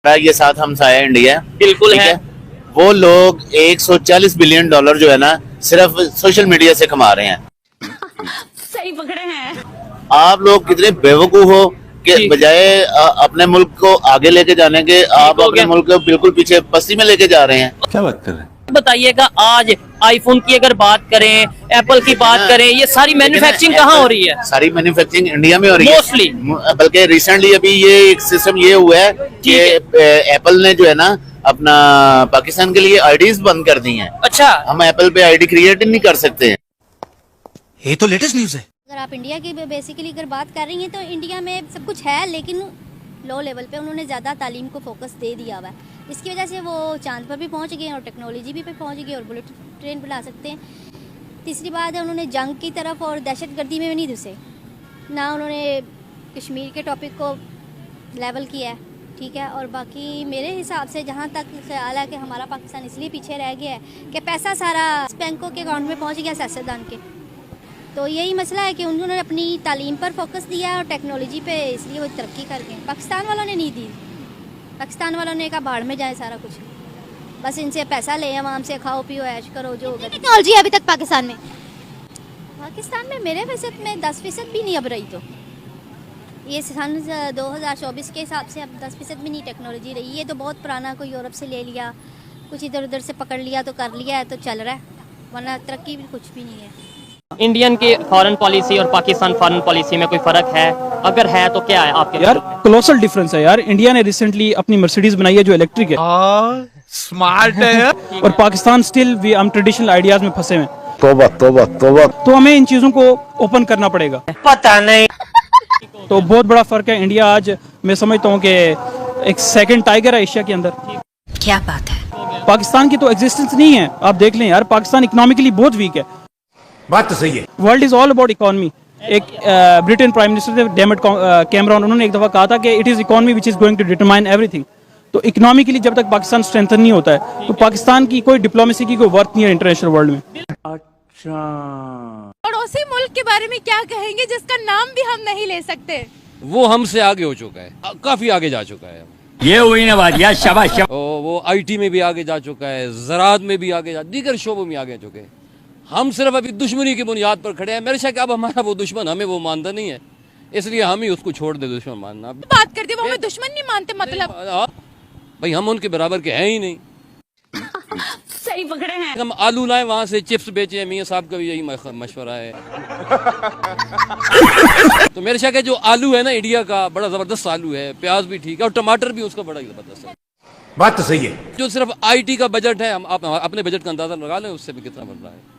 ये साथ हमसाया इंडिया बिल्कुल ठीक है। वो लोग 140 बिलियन डॉलर जो है ना सिर्फ सोशल मीडिया से कमा रहे हैं। सही पकड़े हैं। आप लोग कितने बेवकूफ हो कि जी। बजाय अपने मुल्क को आगे लेके जाने के आप हो अपने गया। मुल्क को बिल्कुल पीछे पस्ती में लेके जा रहे हैं। क्या बात कर रहे हैं? बताइएगा, आज आईफोन की अगर बात करें, एप्पल की बात करें, ये सारी मैन्युफैक्चरिंग कहाँ हो रही है? सारी मैन्युफैक्चरिंग इंडिया में हो रही है Mostly। बल्कि रिसेंटली अभी ये एक सिस्टम ये हुआ है कि एप्पल ने जो है ना अपना पाकिस्तान के लिए आईडीज बंद कर दी हैं। अच्छा, हम एप्पल पे आईडी क्रिएट नहीं कर सकते। ये तो लेटेस्ट न्यूज है। अगर आप इंडिया की बेसिकली अगर बात कर रही हैं तो इंडिया में सब कुछ है, लेकिन लो लेवल पे उन्होंने ज़्यादा तालीम को फोकस दे दिया हुआ है। इसकी वजह से वो चांद पर भी पहुंच गए और टेक्नोलॉजी भी पे पहुंच गए और बुलेट ट्रेन बना सकते हैं। तीसरी बात है, उन्होंने जंग की तरफ और दहशतगर्दी में भी नहीं घुसे, ना उन्होंने कश्मीर के टॉपिक को लेवल किया है, ठीक है। और बाकी मेरे हिसाब से जहाँ तक ख्याल है कि हमारा पाकिस्तान इसलिए पीछे रह गया है कि पैसा सारा बैंकों के अकाउंट में पहुँच गया सियासतदान के। तो यही मसला है कि उन्होंने अपनी तालीम पर फोकस दिया और टेक्नोलॉजी पे, इसलिए वो तरक्की कर गए। पाकिस्तान वालों ने नहीं दी। पाकिस्तान वालों ने कहा बाढ़ में जाए सारा कुछ, बस इनसे पैसा ले, आवाम से खाओ पियो ऐश करो जो होगा। टेक्नोलॉजी अभी तक पाकिस्तान में मेरे फीसद में 10% भी नहीं अब रही। तो ये सन 2024 के हिसाब से अब 10% भी नहीं टेक्नोलॉजी रही। ये तो बहुत पुराना, कोई यूरोप से ले लिया, कुछ इधर उधर से पकड़ लिया तो कर लिया है तो चल रहा है, वरना तरक्की भी कुछ भी नहीं है। इंडियन की फॉरेन पॉलिसी और पाकिस्तान फॉरेन पॉलिसी में कोई फर्क है? अगर है तो क्या है आपके? यार क्लोसल डिफरेंस है यार। इंडिया ने रिसेंटली अपनी मर्सिडीज बनाई है जो इलेक्ट्रिक है। स्मार्ट है। और पाकिस्तान स्टिल हम ट्रेडिशनल आइडियाज में फंसे हुए हैं। तोबा तोबा तोबा। तो हमें इन चीजों को ओपन करना पड़ेगा। पता नहीं। तो बहुत बड़ा फर्क है। इंडिया आज मैं समझता हूँ कि एक सेकंड टाइगर है एशिया के अंदर। क्या बात है। पाकिस्तान की तो एग्जिस्टेंस नहीं है। आप देख लें यार, पाकिस्तान इकोनॉमिकली बहुत वीक है। बात तो सही है। World is all about economy. एक ब्रिटेन प्राइम मिनिस्टर थे डेविड कैमरॉन, उन्होंने एक दफा कहा था कि it is economy which is going to determine everything. तो इकोनॉमी के लिए जब तक पाकिस्तान स्ट्रेंथन नहीं होता है तो पाकिस्तान की कोई डिप्लोमेसी की कोई वर्थ नहीं है इंटरनेशनल वर्ल्ड में। पड़ोसी मुल्क के बारे में क्या कहेंगे जिसका नाम भी हम नहीं ले सकते? वो हमसे आगे हो चुका है, काफी आगे जा चुका है। ये हुई ना बात यार, शाबाश। वो आईटी में भी आगे जा चुका है, ज़राअत में भी आगे दीगर शोबों में आगे चुके हैं। हम सिर्फ अभी दुश्मनी की बुनियाद पर खड़े हैं। मेरे शक अब हमारा वो दुश्मन हमें वो मानता नहीं है, इसलिए हम ही उसको छोड़ दे दुश्मन मानना। बात करते वो हमें दुश्मन नहीं मानते, मतलब भाई हम उनके बराबर के हैं ही नहीं। सही पकड़े हैं। हम आलू लाए वहां से चिप्स बेचे, मियाँ साहब का भी यही मशवरा है। तो मेरे शक है जो आलू है ना इंडिया का, बड़ा जबरदस्त आलू है, प्याज भी ठीक है और टमाटर भी उसका बड़ा जबरदस्त है। बात तो सही है। जो सिर्फ आईटी का बजट है, हम आप अपने बजट का अंदाजा लगा लें उससे भी कितना बढ़ रहा है।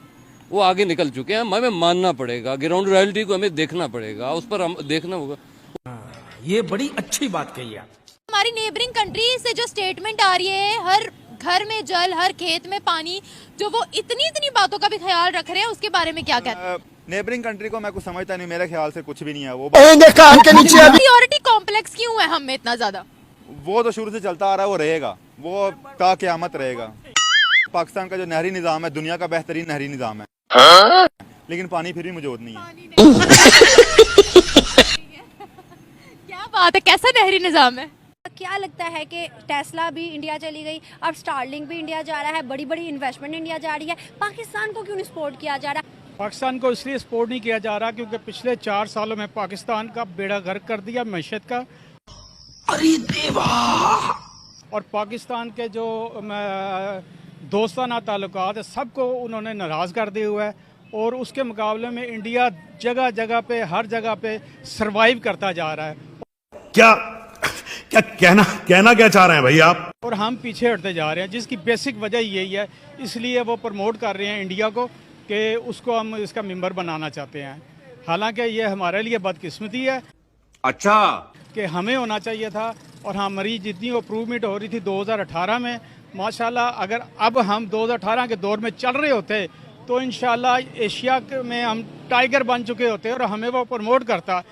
वो आगे निकल चुके हैं। हमें मानना पड़ेगा, ग्राउंड रियलिटी को हमें देखना पड़ेगा, उस पर हम देखना होगा। ये बड़ी अच्छी बात कही आप। हमारी नेबरिंग कंट्री से जो स्टेटमेंट आ रही है, हर घर में जल, हर खेत में पानी, जो वो इतनी इतनी बातों का भी ख्याल रख रहे हैं, उसके बारे में क्या कहते हैं? नेबरिंग कंट्री को मैं कुछ समझता नहीं, मेरे ख्याल से कुछ भी नहीं है वो। सिक्योरिटी कॉम्प्लेक्स क्यों है हम में इतना ज्यादा? वो तो शुरू से चलता आ रहा है, वो रहेगा, वो ता क़यामत रहेगा। पाकिस्तान का जो नहरी निज़ाम है दुनिया का बेहतरीन नहरी निज़ाम है, लेकिन पानी फिर भी मौजूद नहीं है। क्या बात है, कैसा नहरी निजाम है? क्या लगता है कि टेस्ला भी इंडिया चली गई, अब स्टारलिंक भी इंडिया जा रहा है, बड़ी बड़ी इन्वेस्टमेंट इंडिया जा रही है, पाकिस्तान को क्यों नहीं सपोर्ट किया जा रहा? पाकिस्तान को इसलिए सपोर्ट नहीं किया जा रहा क्योंकि पिछले 4 सालों में पाकिस्तान का बेड़ा गर्क कर दिया मैशत का। अरे देवा। और पाकिस्तान के जो दोस्ताना ताल्लुकात है सबको उन्होंने नाराज़ कर दिया हुआ है। और उसके मुकाबले में इंडिया जगह जगह पे, हर जगह पे सरवाइव करता जा रहा है। क्या क्या कहना क्या चाह रहे हैं भाई आप? और हम पीछे हटते जा रहे हैं, जिसकी बेसिक वजह यही है। इसलिए वो प्रमोट कर रहे हैं इंडिया को कि उसको हम इसका मेंबर बनाना चाहते हैं। हालांकि ये हमारे लिए बदकिस्मती है। अच्छा। कि हमें होना चाहिए था। और हमारी जितनी अप्रूवमेंट हो रही थी 2018 में, माशाल्लाह अगर अब हम 2018 के दौर में चल रहे होते तो इंशाल्लाह एशिया में हम टाइगर बन चुके होते और हमें वो प्रमोट करता।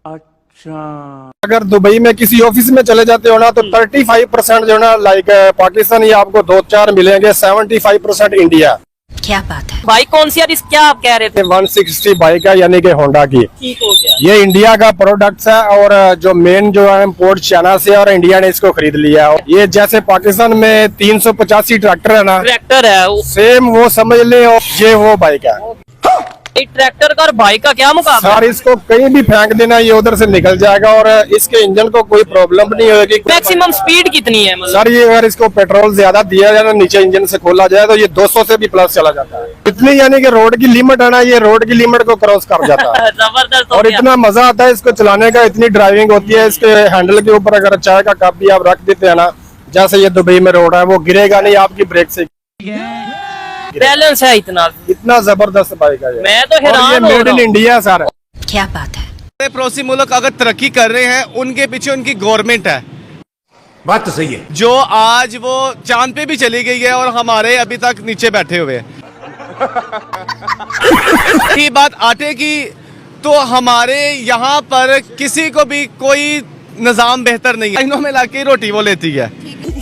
अच्छा, अगर दुबई में किसी ऑफिस में चले जाते हो ना तो 35% जो ना लाइक पाकिस्तानी आपको 2-4 मिलेंगे, 75% इंडिया। क्या बात है। भाई कौन सी यार इस क्या आप कह रहे थे? 160 बाइक है यानी कि होंडा की, ठीक हो गया। ये इंडिया का प्रोडक्ट्स है और जो मेन जो है इम्पोर्ट चाइना से और इंडिया ने इसको खरीद लिया है। ये जैसे पाकिस्तान में 385 ट्रैक्टर है ना, ट्रैक्टर है सेम वो समझ ले, और ये वो बाइक है। ट्रैक्टर का और बाइक का क्या मुकाबला? सर इसको कहीं भी फेंक देना, ये उधर से निकल जाएगा और इसके इंजन को कोई प्रॉब्लम नहीं होगी। मैक्सिमम स्पीड कितनी है मतलब? सर ये अगर इसको पेट्रोल ज्यादा दिया जाए ना, नीचे इंजन से खोला जाए तो ये 200 से भी प्लस चला जाता है। इतनी यानी कि रोड की लिमिट है ना, ये रोड की लिमिट को क्रॉस कर जाता है। जबरदस्त। और इतना मजा आता है इसको चलाने का, इतनी ड्राइविंग होती है। इसके हैंडल के ऊपर अगर चाय का कप भी आप रख देते हैं ना, जैसे ये दुबई में रोड है, वो गिरेगा नहीं आपकी ब्रेक से। बैलेंस है इतना जबरदस्त बाइक है ये। मैं तो हैरान हो रहा हूं। Made in India sir. क्या बात है। पड़ोसी मुल्क अगर तरक्की कर रहे हैं, उनके पीछे उनकी गवर्नमेंट है। बात तो सही है। जो आज वो चांद पे भी चली गई है और हमारे अभी तक नीचे बैठे हुए हैं। की बात आटे की, तो हमारे यहाँ पर किसी को भी कोई निजाम बेहतर नहीं है। इन्हों में लाके रोटी वो लेती है।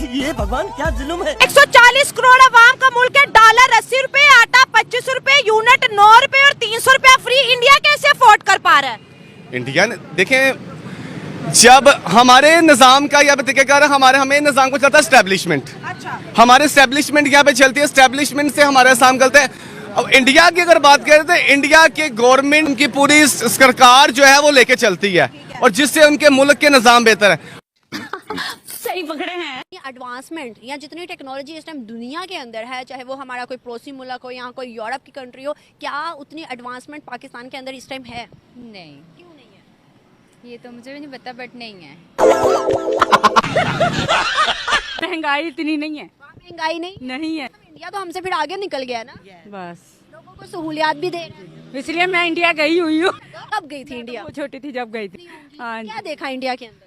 ये भगवान क्या जुल्म है। 140 करोड़ आवाम का मुल्क है। डॉलर 80 रुपए, आटा 25 रुपए, यूनिट 9 रुपए और 300 रुपया फ्री। इंडिया कैसे अफोर्ड कर पा रहा है? इंडिया ने देखें, जब हमारे निजाम का या तरीकेकार हमें निजाम को चलता है स्टैब्लिशमेंट। अच्छा। हमारे स्टैब्लिशमेंट यहाँ पे चलती है, स्टैब्लिशमेंट से हमारे साम चलते हैं। अब इंडिया की अगर बात करें तो इंडिया के गवर्नमेंट की पूरी सरकार जो है वो लेके चलती है, और जिससे उनके मुल्क के निजाम बेहतर है। सही पकड़े हैं। एडवांसमेंट या जितनी टेक्नोलॉजी इस टाइम दुनिया के अंदर है, चाहे वो हमारा कोई पड़ोसी मुल्क हो या कोई यूरोप की कंट्री हो, क्या उतनी एडवांसमेंट पाकिस्तान के अंदर इस टाइम है? नहीं। क्यों नहीं है? ये तो मुझे भी नहीं पता, बट नहीं है। महंगाई इतनी नहीं है। महंगाई नहीं है। इंडिया तो हमसे फिर आगे निकल गया ना। बस लोगों को सहूलियात भी दे रहे हैं। इसलिए मैं इंडिया गई हुई हूँ। कब गई थी इंडिया? छोटी थी जब गई थी। हाँ, क्या देखा इंडिया के अंदर?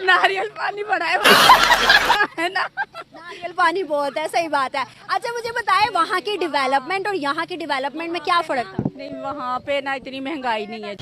नारियल पानी बड़ा है ना। नारियल पानी बहुत है, सही बात है। अच्छा मुझे बताएं, वहाँ की डेवलपमेंट और यहाँ की डेवलपमेंट में क्या फर्क था? नहीं, वहाँ पे ना इतनी महंगाई नहीं है।